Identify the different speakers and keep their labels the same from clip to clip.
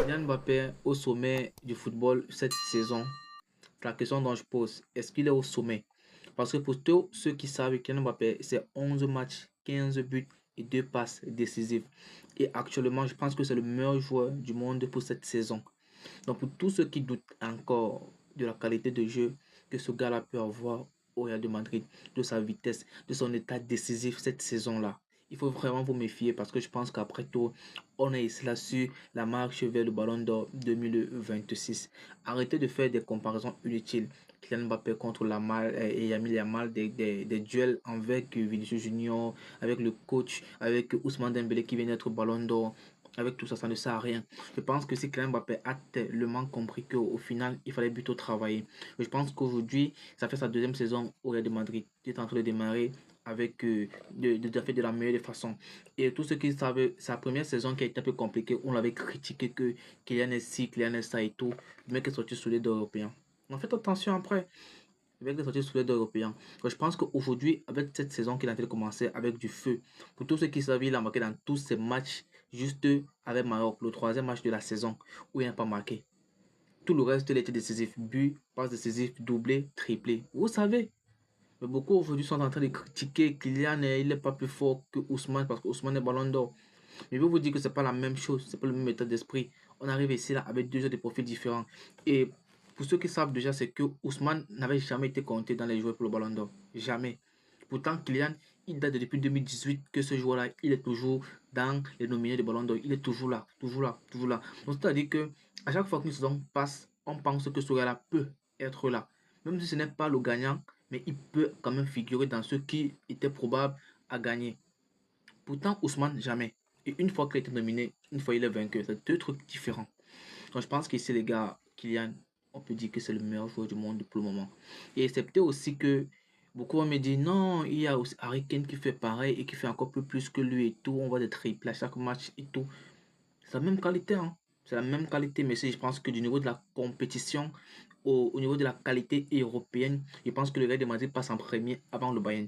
Speaker 1: Kylian Mbappé au sommet du football cette saison. La question dont je pose, est-ce qu'il est au sommet? Parce que pour tous ceux qui savent, Kylian Mbappé, c'est 11 matchs, 15 buts et 2 passes décisives. Et actuellement, je pense que c'est le meilleur joueur du monde pour cette saison. Donc pour tous ceux qui doutent encore de la qualité de jeu que ce gars-là peut avoir au Real de Madrid, de sa vitesse, de son état décisif cette saison-là, il faut vraiment vous méfier parce que je pense qu'après tout, on est ici là sur la marche vers le Ballon d'Or 2026. Arrêtez de faire des comparaisons inutiles. Kylian Mbappé contre Yamal et Yamil Yamal, des duels avec Vinicius Junior, avec le coach, avec Ousmane Dembélé qui vient d'être Ballon d'Or. Avec tout ça, ça ne sert à rien. Je pense que si Kylian Mbappé a tellement compris qu'au final, il fallait plutôt travailler. Je pense qu'aujourd'hui, ça fait sa deuxième saison au Real de Madrid. Il est en train de démarrer avec de la meilleure des façons. Et tous ceux qui savent, sa première saison qui a été un peu compliquée, on l'avait critiqué que Kylian est ci, Kylian est ça et tout. Le mec est sorti sous les deux européens. On fait attention après. Le mec est sorti sous les deux européens. Donc, je pense qu'aujourd'hui, avec cette saison qu'il a en train de commencer avec du feu, pour tous ceux qui savent, il a marqué dans tous ses matchs, juste avec Maroc, le troisième match de la saison, où il n'a pas marqué. Tout le reste, il était décisif. But, passe décisif, doublé, triplé. Vous savez, mais beaucoup aujourd'hui sont en train de critiquer Kylian et il n'est pas plus fort que Ousmane parce que Ousmane est Ballon d'Or. Mais je veux vous dire que c'est pas la même chose, c'est pas le même état d'esprit. On arrive ici là avec deux joueurs de profils différents. Et pour ceux qui savent déjà, c'est que Ousmane n'avait jamais été compté dans les joueurs pour le Ballon d'Or. Jamais. Pourtant, Kylian, il date depuis 2018 que ce joueur-là, il est toujours dans les nominés de Ballon d'Or. Il est toujours là, toujours là, toujours là. Donc, c'est-à-dire que à chaque fois qu'une saison passe, on pense que ce gars-là peut être là. Même si ce n'est pas le gagnant, mais il peut quand même figurer dans ceux qui étaient probables à gagner. Pourtant, Ousmane, jamais. Et une fois qu'il a été nominé, une fois il est vainqueur. C'est deux trucs différents. Donc je pense qu'ici, les gars, Kylian, on peut dire que c'est le meilleur joueur du monde pour le moment. Et c'est peut-être aussi que beaucoup vont me dire non, il y a aussi Harry Kane qui fait pareil et qui fait encore plus que lui et tout. On voit des triples à chaque match et tout. C'est la même qualité, hein. C'est la même qualité, mais je pense que du niveau de la compétition, au niveau de la qualité européenne, je pense que le Real de Madrid passe en premier avant le Bayern.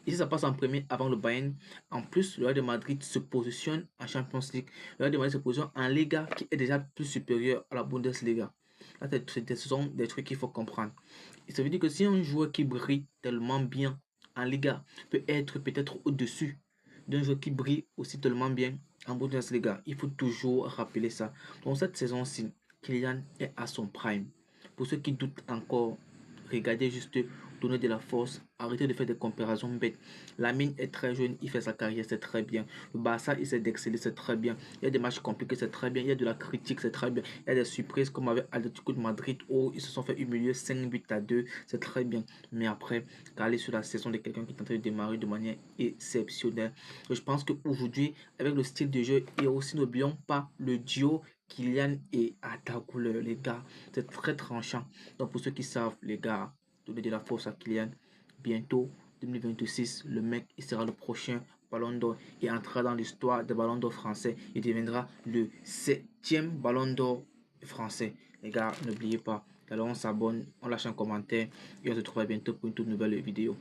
Speaker 1: Et si ça passe en premier avant le Bayern, en plus, le Real de Madrid se positionne en Champions League. Le Real de Madrid se positionne en Liga qui est déjà plus supérieure à la Bundesliga. Là, ce sont des trucs qu'il faut comprendre. Et ça veut dire que si un joueur qui brille tellement bien en Liga peut être peut-être au-dessus d'un joueur qui brille aussi tellement bien en Bundesliga, il faut toujours rappeler ça. Donc cette saison-ci, Kylian est à son prime. Pour ceux qui doutent encore, regardez juste, donner de la force, arrêtez de faire des comparaisons bêtes. Lamine est très jeune, il fait sa carrière, c'est très bien. Le Barça essaie d'exceller, c'est très bien. Il y a des matchs compliqués, c'est très bien. Il y a de la critique, c'est très bien. Il y a des surprises comme avec Atlético de Madrid où ils se sont fait humilier 5 buts à 2, c'est très bien. Mais après, aller sur la saison de quelqu'un qui est en train de démarrer de manière exceptionnelle. Je pense qu'aujourd'hui, avec le style de jeu et aussi n'oublions pas le duo Kylian et Arda Güler, les gars, c'est très tranchant. Donc pour ceux qui savent, les gars, donner de la force à Kylian. Bientôt, 2026, le mec, il sera le prochain Ballon d'Or et entrera dans l'histoire des Ballons d'Or français. Il deviendra le 7e Ballon d'Or français. Les gars, n'oubliez pas. Alors on s'abonne, on lâche un commentaire et on se retrouve bientôt pour une toute nouvelle vidéo.